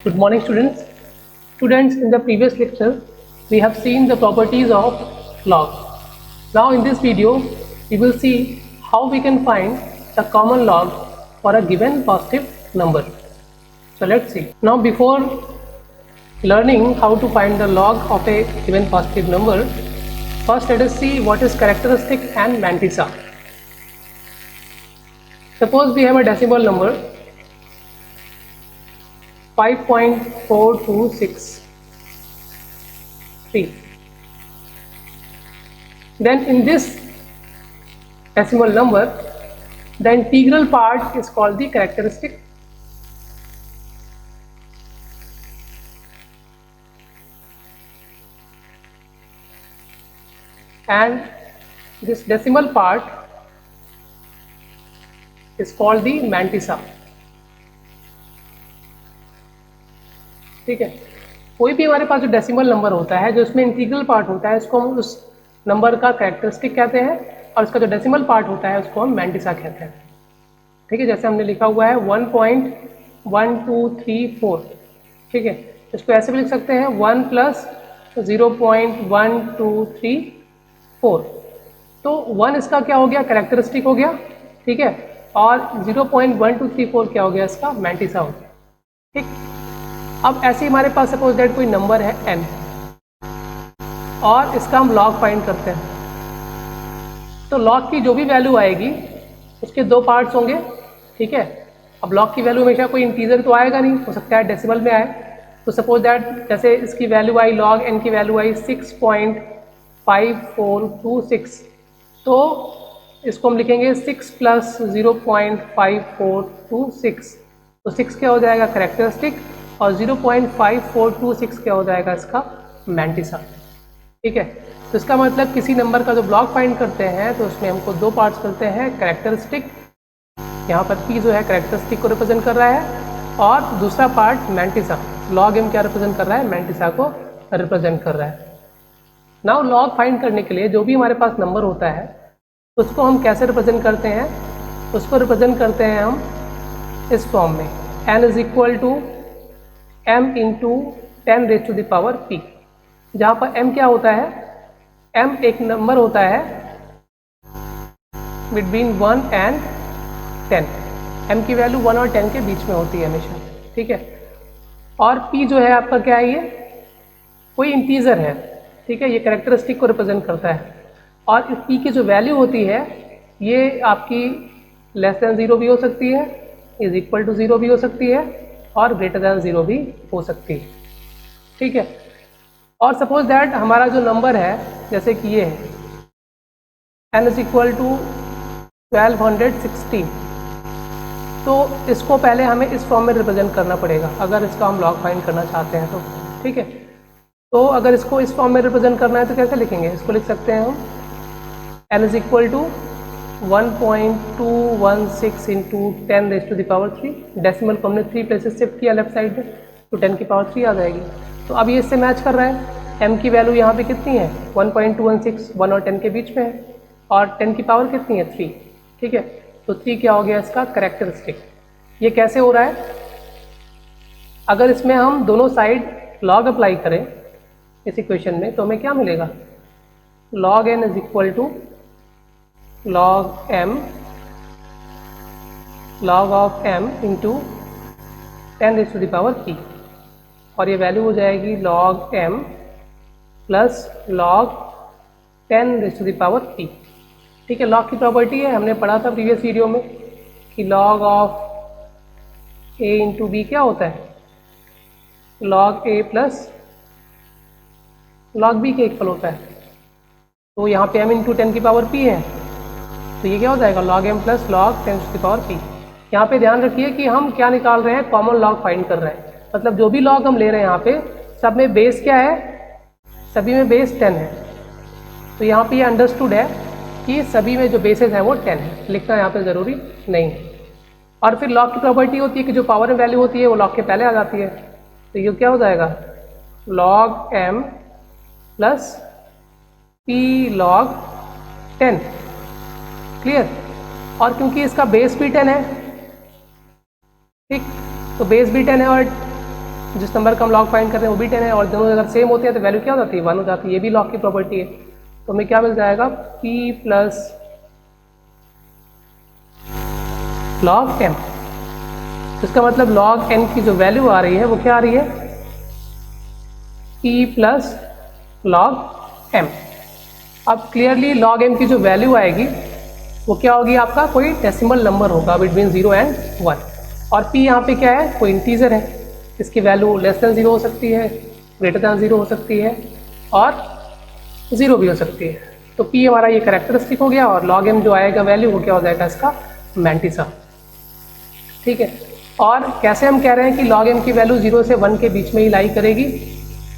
Good morning, students. Students, in the previous lecture, we have seen the properties of log. Now, in this video, we will see how we can find the common log for a given positive number. So, let's see. Now, before learning how to find the log of a given positive number, first let us see what is characteristic and mantissa. Suppose we have a decimal number 5.4263. Then in this decimal number, the integral part is called the characteristic. And this decimal part is called the mantissa. ठीक है, कोई भी हमारे पास जो decimal number होता है, जो इसमें इंटीग्रल पार्ट होता है, इसको हम उस नंबर का कैरेक्टरिस्टिक कहते हैं, और इसका जो डेसिमल पार्ट होता है उसको हम मैंटिसा कहते हैं. ठीक है, जैसे हमने लिखा हुआ है 1.1234. ठीक है, इसको ऐसे भी लिख सकते हैं 1 + 0.1234. तो 1 इसका क्या हो गया, कैरेक्टरिस्टिक हो गया. ठीक है, और 0.1234 क्या हो गया, इसका मैंटिसा हो गया. ठीक, अब ऐसे हमारे पास सपोज दैट कोई नंबर है n और इसका हम लॉग फाइंड करते हैं. तो लॉग की जो भी वैल्यू आएगी उसके दो पार्ट्स होंगे. ठीक है, अब लॉग की वैल्यू हमेशा कोई इंटीजर तो आएगा नहीं, हो सकता है डेसिमल में आए. तो सपोज दैट जैसे इसकी वैल्यू आई, लॉग n की वैल्यू आई 6.5426. तो इसको हम लिखेंगे 6 + 0.5426. तो 6 क्या हो जाएगा, कैरेक्टरिस्टिक, और 0.5426 क्या हो जाएगा, इसका मैंटिसा. ठीक है, तो इसका मतलब किसी नंबर का जो लॉग फाइंड करते हैं तो उसमें हमको दो पार्ट्स करते हैं. कैरेक्टरिस्टिक, यहाँ पर p जो है कैरेक्टरिस्टिक को रिप्रेजेंट कर रहा है, और दूसरा पार्ट मैंटिसा. लॉग m क्या रिप्रेजेंट कर रहा है, मैंटिसा को रिप्रेजेंट कर रहा है. नाउ लॉग फाइंड करने के लिए जो भी हमारे पास नंबर होता है उसको हम कैसे रिप्रेजेंट करते हैं, उसको रिप्रेजेंट करते हैं हम इस फॉर्म में, n = m × 10⁻⁵ जहाँ पर m क्या होता है, m एक नंबर होता है बिटवीन 1 and 10. m की वैल्यू 1 और 10 के बीच में होती है हमेशा. ठीक है, और p जो है आपका क्या है, ये कोई इंटीजर है. ठीक है, ये कैरेक्टरिस्टिक को रिप्रेजेंट करता है, और इस p की जो वैल्यू होती है ये आपकी <0 भी हो सकती है, = 0 भी हो सकती है, और > 0 भी हो सकती है. ठीक है, और सपोज दैट हमारा जो नंबर है जैसे कि ये है n = 1216. तो इसको पहले हमें इस फॉर्म में रिप्रेजेंट करना पड़ेगा अगर इसका हम लॉग फाइंड करना चाहते हैं तो. ठीक है, तो अगर इसको इस फॉर्म में रिप्रेजेंट करना है तो कैसे लिखेंगे, इसको लिख सकते हैं हम n = 1.216 × 10⁻⁵. डेसिमल को हमने 3 प्लेसेस शिफ्ट किया लेफ्ट साइड में, तो 10⁻³ आ जाएगी. तो अब ये इससे मैच कर रहा है. m की वैल्यू यहाँ पे कितनी है, 1.216, 1 और 10 के बीच में है, और 10 की पावर कितनी है, 3. ठीक है, तो 3 क्या हो गया, इसका कैरेक्टरिस्टिक. ये कैसे हो रहा है, अगर इसमें हम दोनों साइड लॉग अप्लाई करें इस इक्वेशन में तो हमें क्या मिलेगा, log n = log m log of m × 10⁻⁵. और ये वैल्यू हो जाएगी log m + log 10⁻⁵. ठीक है, लॉग की प्रॉपर्टी है, हमने पढ़ा था प्रीवियस वीडियो में कि log of a × b क्या होता है, log a + log b के इक्वल होता है. तो यहाँ पे m × 10⁻p है, तो ये क्या हो जाएगा, log m + log 10⁻p. यहाँ पे ध्यान रखिए कि हम क्या निकाल रहे हैं, कॉमन लॉग फाइंड कर रहे हैं. मतलब जो भी लॉग हम ले रहे हैं यहाँ पे सब में बेस क्या है, सभी में बेस 10 है. तो यहाँ पे ये अंडरस्टूड है कि सभी में जो बेसेस है वो 10 है, लिखना यहाँ पे ज़रूरी नहीं है. और फिर लॉग की प्रॉपर्टी होती है कि जो पावर में वैल्यू होती है वो लॉग के पहले आ जाती है. तो ये क्या हो जाएगा, log m + p log 10. Clear, और क्योंकि इसका बेस भी 10 है, ठीक, तो बेस भी 10 है और जिस नंबर का हम लॉग फाइंड कर रहे हैं वो भी 10 है, और दोनों अगर सेम होते हैं तो वैल्यू क्या हो जाती है, 1 हो जाती है। ये भी लॉग की प्रॉपर्टी है। तो हमें क्या मिल जाएगा, p प्लस लॉग m। इसका मतलब लॉग n की जो वैल्यू आ रही है वो क्या आ रही है, p प्लस लॉग m। अब क्लियरली लॉग m की जो वैल्यू आएगी वो क्या होगी, आपका कोई डेसिमल नंबर होगा बिटवीन 0 एंड 1। और p यहाँ पे क्या है, कोई इंटीजर है, इसकी वैल्यू लेस देन 0 हो सकती है, ग्रेटर देन 0 हो सकती है, और 0 भी हो सकती है। तो p हमारा ये कैरेक्टरिस्टिक हो गया, और log m जो आएगा वैल्यू वो क्या हो जाएगा, इसका मैंटिसा। ठीक है, और कैसे हम कह रहे हैं कि log m की वैल्यू 0 से 1 के बीच में ही लाई करेगी।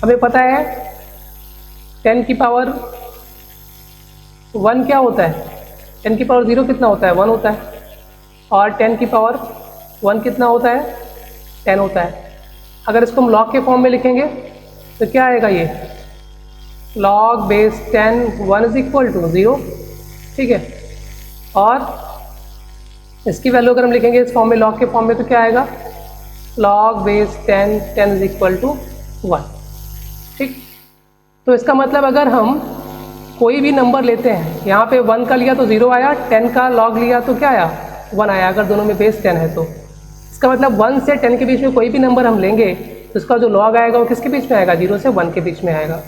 हमें पता है 10 की पावर 1 क्या होता है, 10 की पावर 0 कितना होता है, 1 होता है, और 10 की पावर 1 कितना होता है, 10 होता है। अगर इसको हम लॉग के फॉर्म में लिखेंगे तो क्या आएगा, ये log base 10 1 is equal to 0। ठीक है, और इसकी वैल्यू अगर हम लिखेंगे इस फॉर्म में, लॉग के फॉर्म में, तो क्या आएगा, log base 10 10 is equal to 1। ठीक, तो इसका मतलब अगर हम कोई भी नंबर लेते हैं, यहाँ पे 1 का लिया तो 0 आया, 10 का log लिया तो क्या आया, 1 आया, अगर दोनों में बेस 10 है तो। इसका मतलब 1 से 10 के बीच में कोई भी नंबर हम लेंगे तो इसका जो log आएगा वो किसके बीच में आएगा, 0 से 1 के बीच में आएगा।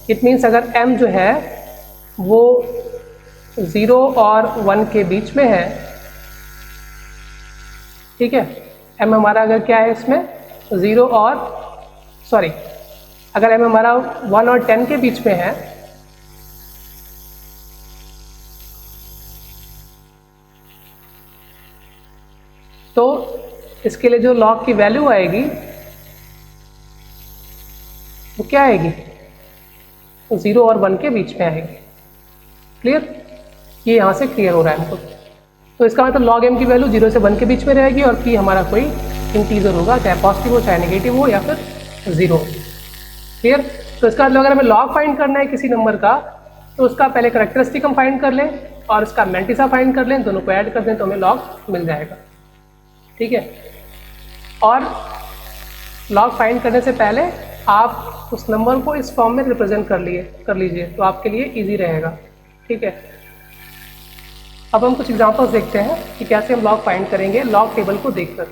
इट मीन्स अगर m जो है वो 0 और 1 के बीच में है, ठीक है, m हमारा अगर क्या है इसमें 0 और सॉरी अगर m हमारा 1 और 10 के बीच में है, तो इसके लिए जो log की वैल्यू आएगी वो क्या आएगी, 0 और 1 के बीच में आएगी। क्लियर, ये यहाँ से क्लियर हो रहा है हमको। तो इसका मतलब log m की वैल्यू 0 से 1 के बीच में रहेगी, और p हमारा कोई इंटीजर होगा, चाहे पॉजिटिव हो चाहे नेगेटिव हो या फिर 0। क्लियर, तो इसका मतलब अगर हमें log फाइंड करना है किसी नंबर का तो उसका पहले करेक्टरिस्टिक हम फाइंड कर लें और इसका मैंटिसा फाइंड कर लें, दोनों को ऐड कर दें तो हमें log मिल जाएगा। ठीक है, और log फाइंड करने से पहले आप उस नंबर को इस फॉर्म में रिप्रेजेंट कर लीजिए तो आपके लिए इजी रहेगा। ठीक है, अब हम कुछ एग्जांपल्स देखते हैं कि कैसे हम log फाइंड करेंगे log टेबल को देखकर।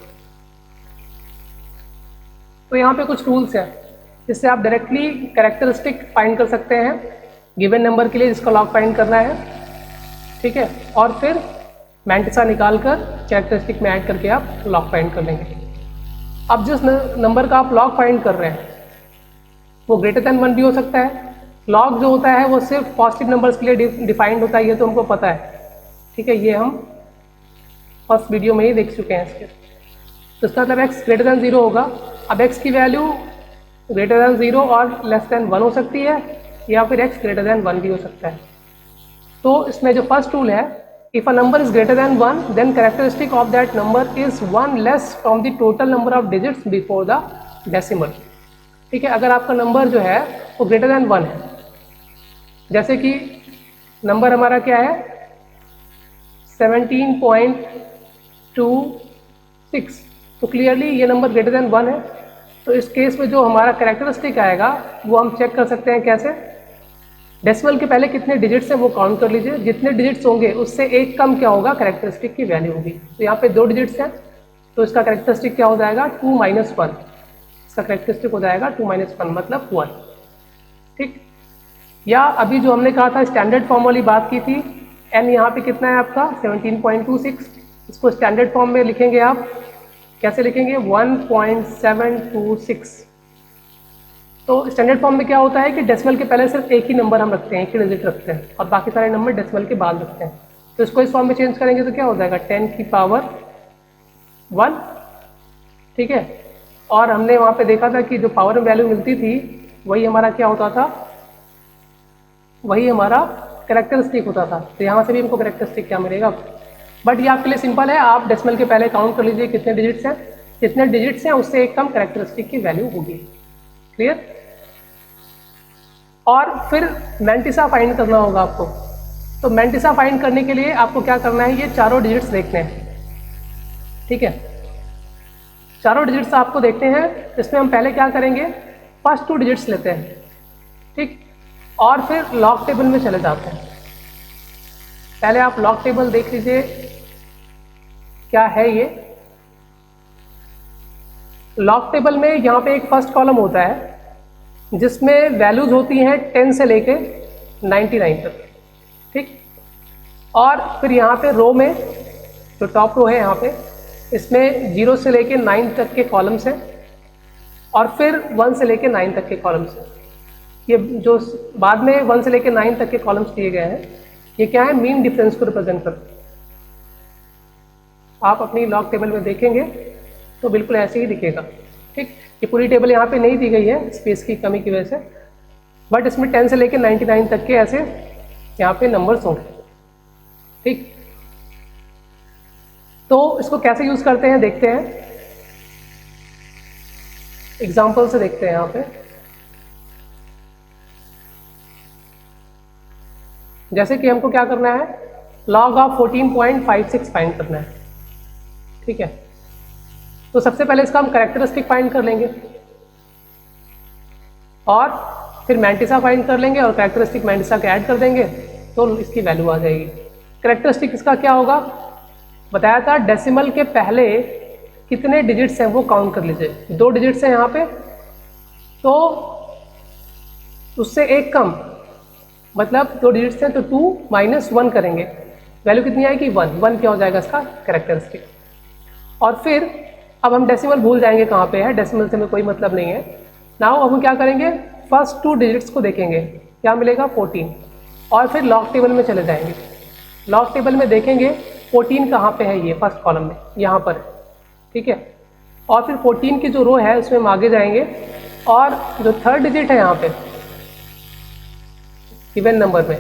तो यहाँ पे कुछ रूल्स हैं जिससे आप डायरेक्टली कैरेक्टरिस्टिक फाइंड कर सकते हैं गिवन नंबर के लिए जिसका log फाइंड करना है। ठीक है, और फिर मैंटिसा निकाल कर कैरेक्टरिस्टिक में ऐड करके आप log फाइंड कर लेंगे। अब जिस नंबर का आप log फाइंड कर रहे हैं वो ग्रेटर देन 1 भी हो सकता है। log जो होता है वो सिर्फ पॉजिटिव नंबर्स के लिए डिफाइंड होता है, ये तो हमको पता है। ठीक है, ये हम फर्स्ट वीडियो में ही देख चुके हैं इसके। तो इसका मतलब x ग्रेटर देन 0 होगा। अब x की वैल्यू ग्रेटर देन 0 और लेस देन 1 हो सकती है, या फिर x ग्रेटर देन 1 भी हो सकता है। तो इसमें जो फर्स्ट रूल है, if a number is greater than 1 then characteristic of that number is 1 less from the total number of digits before the decimal. ठीक है, अगर आपका नंबर जो है वो ग्रेटर देन 1 है, जैसे कि नंबर हमारा क्या है 17.26, तो क्लियरली ये नंबर ग्रेटर देन 1 है। तो इस केस में जो हमारा कैरेक्टरिस्टिक आएगा वो हम चेक कर सकते हैं कैसे, डेसिमल के पहले कितने डिजिट्स हैं वो काउंट कर लीजिए, जितने डिजिट्स होंगे उससे एक कम क्या होगा, कैरेक्टरिस्टिक की वैल्यू होगी। तो यहाँ पे 2 डिजिट्स हैं तो इसका कैरेक्टरिस्टिक क्या हो जाएगा 2 - 1, इसका कैरेक्टरिस्टिक हो जाएगा 2 - 1 मतलब 1। ठीक, या अभी जो हमने कहा था स्टैंडर्ड फॉर्म वाली बात की थी, n यहाँ पे कितना है आपका 17.26, इसको स्टैंडर्ड फॉर्म में लिखेंगे आप, कैसे लिखेंगे 1.726। तो स्टैंडर्ड फॉर्म में क्या होता है कि डेसिमल के पहले सिर्फ एक ही नंबर हम रखते हैं, एक ही डिजिट रखते हैं, और बाकी सारे नंबर डेसिमल के बाद रखते हैं। तो इसको इस फॉर्म में चेंज करेंगे तो क्या हो जाएगा 10 की पावर 1। ठीक है, और हमने वहाँ पे देखा था कि जो पावर में वैल्यू मिलती थी वही हमारा क्या होता था, वही हमारा कैरेक्टरिस्टिक होता था। तो यहाँ से भी हमको कैरेक्टरिस्टिक क्या मिलेगा, बट ये आपके लिए सिंपल है, आप डेसिमल के पहले काउंट कर लीजिए कितने डिजिट्स हैं, जितने डिजिट्स हैं उससे एक कम कैरेक्टरिस्टिक की वैल्यू होगी। क्लियर, और फिर मैंटिसा फाइंड करना होगा आपको। तो मैंटिसा फाइंड करने के लिए आपको क्या करना है, ये चारों डिजिट्स देखने हैं। ठीक है, चारों डिजिट्स आपको देखते हैं। इसमें हम पहले क्या करेंगे, फर्स्ट 2 डिजिट्स लेते हैं, ठीक, और फिर लॉग टेबल में चले जाते हैं। पहले आप लॉग टेबल देख लीजिए क्या है ये। लॉग टेबल में यहाँ पे एक फर्स्ट कॉलम होता है जिसमें वैल्यूज होती हैं 10 से लेके 99 तक, ठीक। और फिर यहाँ पे रो में, जो टॉप रो है यहाँ पे, इसमें 0 से लेके 9 तक के कॉलम्स हैं और फिर 1 से लेके 9 तक के कॉलम्स हैं। ये जो बाद में 1 से लेके 9 तक के कॉलम्स दिए गए हैं, ये क्या है, मीन डिफरेंस को रिप्रेजेंट करते हैं। आप अपनी लॉग टेबल में देखेंगे तो बिल्कुल ऐसे ही दिखेगा, ठीक। ये पूरी टेबल यहाँ पे नहीं दी गई है स्पेस की कमी की वजह से, बट इसमें 10 से लेके 99 तक के ऐसे यहाँ पे नंबर्स होंगे, ठीक। तो इसको कैसे यूज करते हैं देखते हैं, एग्जाम्पल से देखते हैं। यहाँ पे जैसे कि हमको क्या करना है, लॉग ऑफ 14.56 फाइंड करना है, ठीक है। तो सबसे पहले इसका हम कैरेक्टरिस्टिक फाइंड कर लेंगे और फिर मैंटिसा फाइंड कर लेंगे और कैरेक्टरिस्टिक मैंटिसा के ऐड कर देंगे तो इसकी वैल्यू आ जाएगी। कैरेक्टरिस्टिक इसका क्या होगा, बताया था डेसिमल के पहले कितने डिजिट्स हैं वो काउंट कर लीजिए। 2 डिजिट्स हैं यहाँ पे, तो उससे एक कम, मतलब 2 डिजिट्स हैं तो 2 - 1 करेंगे, वैल्यू कितनी आएगी, 1। 1 क्या हो जाएगा इसका कैरेक्टरिस्टिक। और फिर अब हम डेसिमल भूल जाएंगे कहाँ पे है, डेसिमल से हमें कोई मतलब नहीं है। नाउ अब हम क्या करेंगे, फर्स्ट 2 डिजिट्स को देखेंगे, क्या मिलेगा 14, और फिर लॉग टेबल में चले जाएंगे। लॉग टेबल में देखेंगे 14 कहाँ पे है, ये फर्स्ट कॉलम में यहाँ पर, ठीक है। और फिर 14 की जो रो है उसमें हम आगे जाएंगे और जो थर्ड डिजिट है यहाँ पे गिवन नंबर में,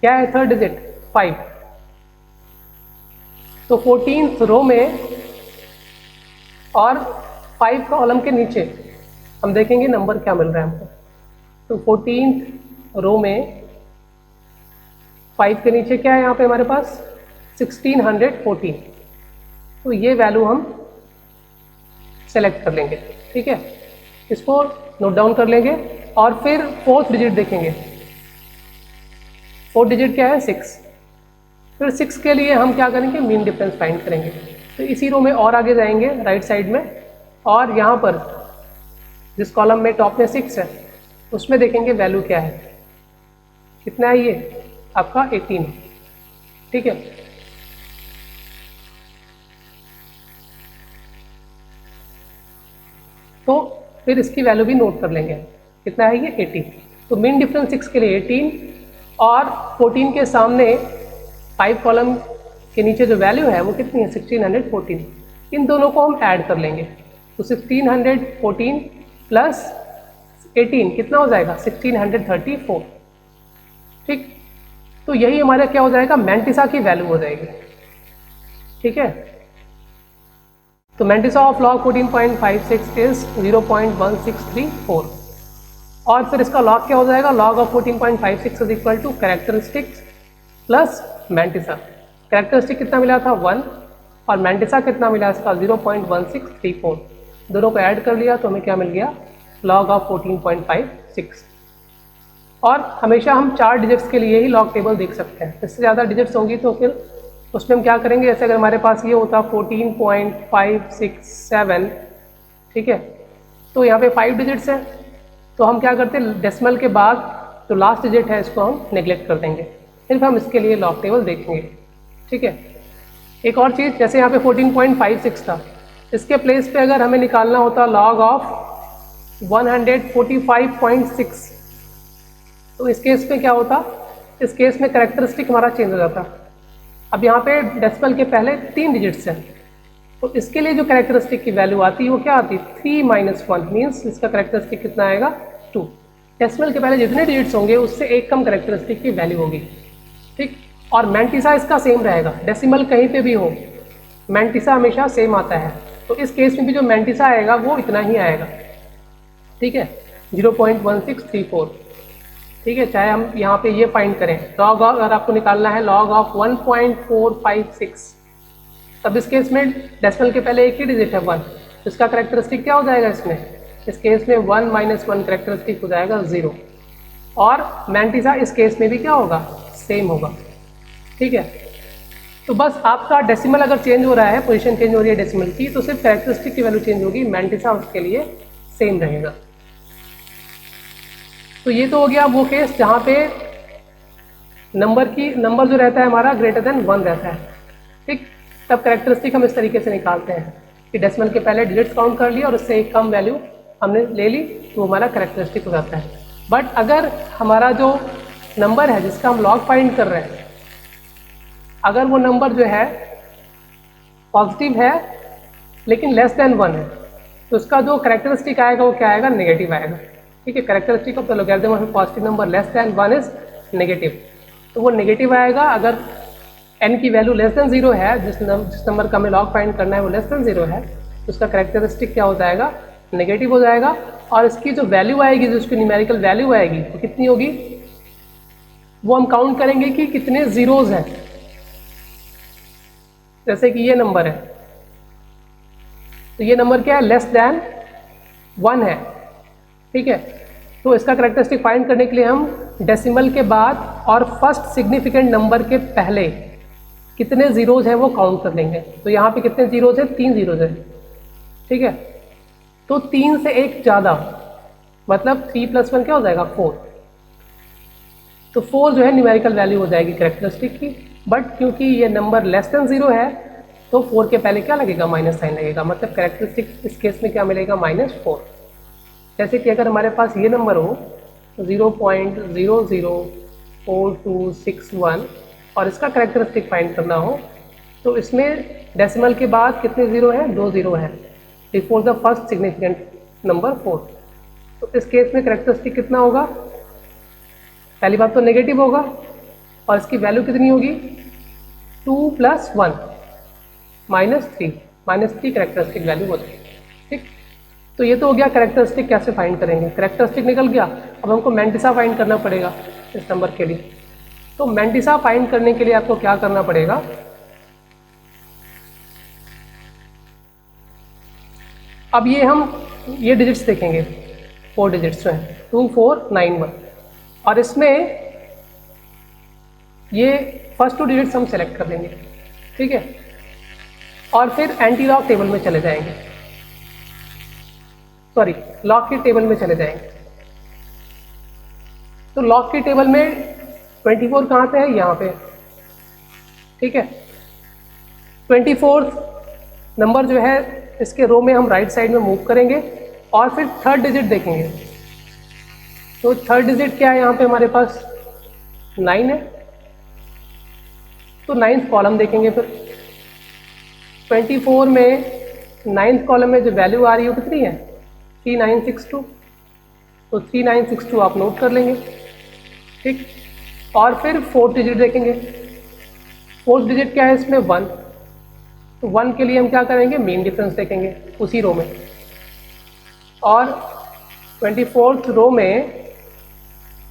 क्या है थर्ड डिजिट, 5। तो 14th रो में और 5 कॉलम के नीचे हम देखेंगे नंबर क्या मिल रहा है हमको। तो 14th रो में 5 के नीचे क्या है यहाँ पे हमारे पास 1614। तो ये वैल्यू हम सेलेक्ट कर लेंगे, ठीक है। इसको नोट डाउन कर लेंगे और फिर 4th डिजिट देखेंगे। 4th डिजिट क्या है 6। फिर 6 के लिए हम क्या करेंगे, मीन डिफरेंस फाइंड करेंगे। तो इसी रो में और आगे जाएंगे राइट साइड में, और यहाँ पर जिस कॉलम में टॉप में 6 है उसमें देखेंगे वैल्यू क्या है, कितना है ये आपका 18, ठीक है। तो फिर इसकी वैल्यू भी नोट कर लेंगे, कितना है ये 18। तो मीन डिफरेंस 6 के लिए 18 और 14 के सामने 5 कॉलम के नीचे जो वैल्यू है वो कितनी है 1614। इन दोनों को हम ऐड कर लेंगे तो 1614 प्लस 18 कितना हो जाएगा 1634, ठीक। तो यही हमारा क्या हो जाएगा, मैंटिसा की वैल्यू हो जाएगी, ठीक है। तो मैंटिसा ऑफ लॉग 14.56 इज 0.1634 और फिर इसका लॉग क्या हो जाएगा, log of 14.56 is equal to characteristics plus mantissa. Characteristic कितना मिला था 1 और मैंटिसा कितना मिला इसका 0.1634। दोनों को ऐड कर लिया तो हमें क्या मिल गया, लॉग ऑफ 14.56। और हमेशा हम 4 डिजिट्स के लिए ही लॉग टेबल देख सकते हैं, इससे ज़्यादा डिजिट्स होंगी तो फिर उसमें हम क्या करेंगे, जैसे अगर हमारे पास ये होता 14.567, ठीक है, तो यहाँ पे 5 डिजिट्स हैं तो हम क्या करते हैं, डेसिमल के बाद जो लास्ट डिजिट है इसको हम नेग्लेक्ट कर देंगे, सिर्फ हम इसके लिए लॉग टेबल देखेंगे, ठीक है। एक और चीज़, जैसे यहाँ पे 14.56 था, इसके प्लेस पे अगर हमें निकालना होता लॉग ऑफ 145.6 तो इस केस में क्या होता, इस केस में कैरेक्टरिस्टिक हमारा चेंज हो जाता। अब यहाँ पे डेसिमल के पहले 3 डिजिट्स हैं तो इसके लिए जो कैरेक्टरिस्टिक की वैल्यू आती है वो क्या आती है 3 - 1 मीन्स इसका कैरेक्टरिस्टिक कितना आएगा 2। डेसिमल के पहले जितने डिजिट्स होंगे उससे एक कम कैरेक्टरिस्टिक की वैल्यू होगी, ठीक। और मैंटिसा इसका सेम रहेगा, डेसिमल कहीं पे भी हो मैंटिसा हमेशा सेम आता है। तो इस केस में भी जो मैंटिसा आएगा वो इतना ही आएगा, ठीक है, 0.1634, ठीक है। चाहे हम यहाँ पे ये फाइंड करें लॉग, अगर आपको निकालना है लॉग ऑफ 1.456 तब इस केस में डेसिमल के पहले एक ही डिजिट है 1 इसका करेक्टरिस्टिक क्या हो जाएगा इसमें, इस केस में 1 - 1 करेक्टरिस्टिक हो जाएगा 0, और मैंटिसा इस केस में भी क्या होगा, सेम होगा। ठीक है, तो बस आपका डेसिमल अगर चेंज हो रहा है, पोजीशन चेंज हो रही है डेसिमल की, तो सिर्फ करेक्टरिस्टिक की वैल्यू चेंज होगी, मैंटिसा उसके लिए सेम रहेगा। तो ये तो हो गया वो केस जहाँ पे नंबर जो रहता है हमारा ग्रेटर देन 1 रहता है। ठीक, तब करेक्टरिस्टिक हम इस तरीके से निकालते हैं कि डेसिमल के पहले डिजिट्स काउंट कर लिया और उससे एक कम वैल्यू हमने ले ली, तो हमारा करेक्टरिस्टिक हो जाता है। बट अगर हमारा जो नंबर है जिसका हम लॉग फाइंड कर रहे हैं, अगर वो नंबर जो है पॉजिटिव है लेकिन लेस देन 1 है, तो उसका जो करेक्टरिस्टिक आएगा वो क्या आएगा, नेगेटिव आएगा। ठीक है, characteristic of the logarithm of positive number less than 1 is negative, तो वो नेगेटिव आएगा। अगर n की वैल्यू लेस देन 0 है, जिस नंबर का हमें लॉग फाइंड करना है वो लेस देन 0 है, तो उसका करेक्टरिस्टिक क्या हो जाएगा, नेगेटिव हो जाएगा। और इसकी जो वैल्यू आएगी, जो उसकी न्यूमेरिकल वैल्यू आएगी, वो कितनी होगी, वो हम काउंट करेंगे कि कितने जीरोज हैं। जैसे कि ये नंबर है, तो ये नंबर क्या है, लेस देन 1 है। ठीक है, तो इसका करेक्टरिस्टिक फाइंड करने के लिए हम डेसिमल के बाद और फर्स्ट सिग्निफिकेंट नंबर के पहले कितने जीरोज हैं वो काउंट कर लेंगे। तो यहाँ पे कितने जीरोज हैं, 3 जीरोज हैं। ठीक है, तो 3 से 1 ज़्यादा, मतलब 3 + 1 क्या हो जाएगा, 4। तो 4 जो है न्यूमेरिकल वैल्यू हो जाएगी करेक्टरिस्टिक की। बट क्योंकि ये नंबर लेस देन 0 है, तो 4 के पहले क्या लगेगा, माइनस साइन लगेगा, मतलब करेक्टरिस्टिक इस केस में क्या मिलेगा, -4। जैसे कि अगर हमारे पास ये नंबर हो 0.004261 और इसका करेक्टरिस्टिक फाइंड करना हो, तो इसमें डेसिमल के बाद कितने जीरो हैं, 2 जीरो हैं, before the first significant number 4। तो इस केस में करेक्टरिस्टिक कितना होगा, पहली बात तो नेगेटिव होगा, और इसकी वैल्यू कितनी होगी, 2 + 1 -3 करेक्टरिस्टिक वैल्यू हो जाएगी। ठीक, तो ये तो हो गया करेक्टरिस्टिक कैसे फाइंड करेंगे। करेक्टरिस्टिक निकल गया, अब हमको मैंटिसा फाइंड करना पड़ेगा इस नंबर के लिए। तो मैंटिसा फाइंड करने के लिए आपको क्या करना पड़ेगा, अब ये डिजिट्स देखेंगे, 4 डिजिट्स हैं, 2 4 9 1, और इसमें ये फर्स्ट 2 डिजिट्स हम सेलेक्ट कर लेंगे। ठीक है, और फिर एंटी लॉग टेबल में चले जाएंगे, सॉरी लॉग की टेबल में चले जाएंगे। तो लॉग की टेबल में 24 कहाँ पे है, यहाँ पे। ठीक है, 24th नंबर जो है इसके रो में हम राइट साइड में मूव करेंगे और फिर थर्ड डिजिट देखेंगे। तो थर्ड डिजिट क्या है, यहाँ पे हमारे पास 9 है, तो 9th कॉलम देखेंगे। फिर 24 में 9th कॉलम में जो वैल्यू आ रही है वो कितनी है, 3962, तो 3962 आप नोट कर लेंगे। ठीक, और फिर 4th डिजिट देखेंगे। 4th डिजिट क्या है इसमें, 1, तो 1 के लिए हम क्या करेंगे, मेन डिफरेंस देखेंगे उसी रो में, और 24th रो में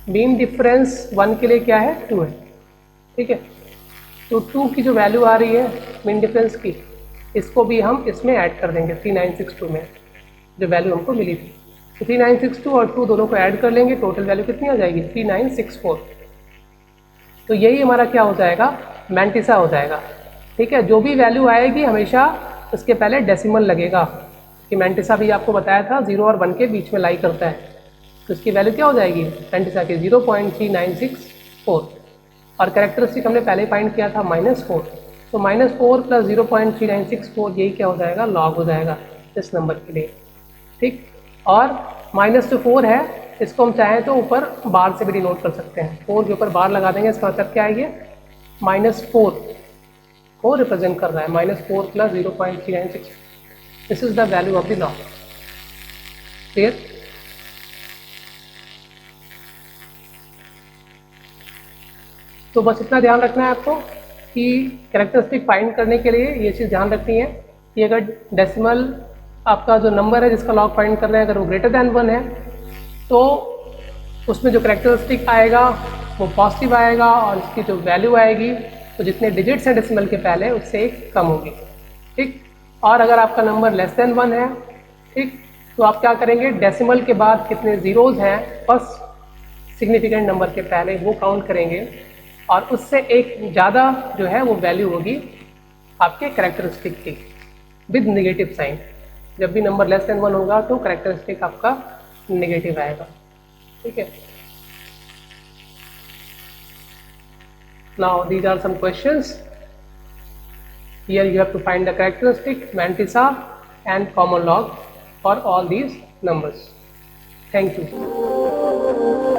मेन डिफरेंस 1 के लिए क्या है, 2 है। ठीक है, तो 2 की जो वैल्यू आ रही है मेन डिफरेंस की, इसको भी हम इसमें ऐड कर देंगे 3962 में जो वैल्यू हमको मिली थी। तो 3962 और 2 दोनों को ऐड कर लेंगे, टोटल वैल्यू कितनी आ जाएगी, 3964। तो यही हमारा क्या हो जाएगा, मैंटिसा हो जाएगा। ठीक है, जो भी वैल्यू आएगी हमेशा उसके पहले डेसिमल लगेगा, कि मैंटिसा भी आपको बताया था 0 और 1 के बीच में लाई करता है, तो इसकी वैल्यू क्या हो जाएगी मैंटिसा की, 0.3964। और कैरेक्टरिस्टिक हमने पहले फाइंड किया था -4, तो -4 + 0.3964 यही क्या हो जाएगा, लॉग हो जाएगा इस नंबर के लिए। ठीक, और -4 है, इसको हम चाहें तो ऊपर बार से भी डिनोट कर सकते हैं, 4 के ऊपर बार लगा देंगे, इसका मतलब क्या है, ये -4 को रिप्रेजेंट कर रहा है, -4 + 0.3964, this is the value of the log. Clear. तो बस इतना ध्यान रखना है आपको कि कैरेक्टरिस्टिक फाइंड करने के लिए ये चीज़ ध्यान रखनी है कि अगर डेसिमल आपका जो नंबर है जिसका लॉग फाइंड कर रहे हैं अगर वो ग्रेटर दैन 1 है, तो उसमें जो कैरेक्टरिस्टिक आएगा वो पॉजिटिव आएगा, और इसकी जो वैल्यू आएगी तो जितने डिजिट्स हैं डेसिमल के पहले उससे एक कम होगी। ठीक, और अगर आपका नंबर लेस देन 1 है, ठीक, तो आप क्या करेंगे, डेसिमल के बाद कितने ज़ीरोज़ हैं फर्स्ट सिग्निफिकेंट नंबर के पहले वो काउंट करेंगे और उससे एक ज़्यादा जो है वो वैल्यू होगी आपके कैरेक्टरिस्टिक की विद नेगेटिव साइन। जब भी नंबर लेस देन 1 होगा तो कैरेक्टरिस्टिक आपका नेगेटिव आएगा, ठीक है। Now these are some questions. Here you have to find the characteristic, mantissa and common log for all these numbers. Thank you.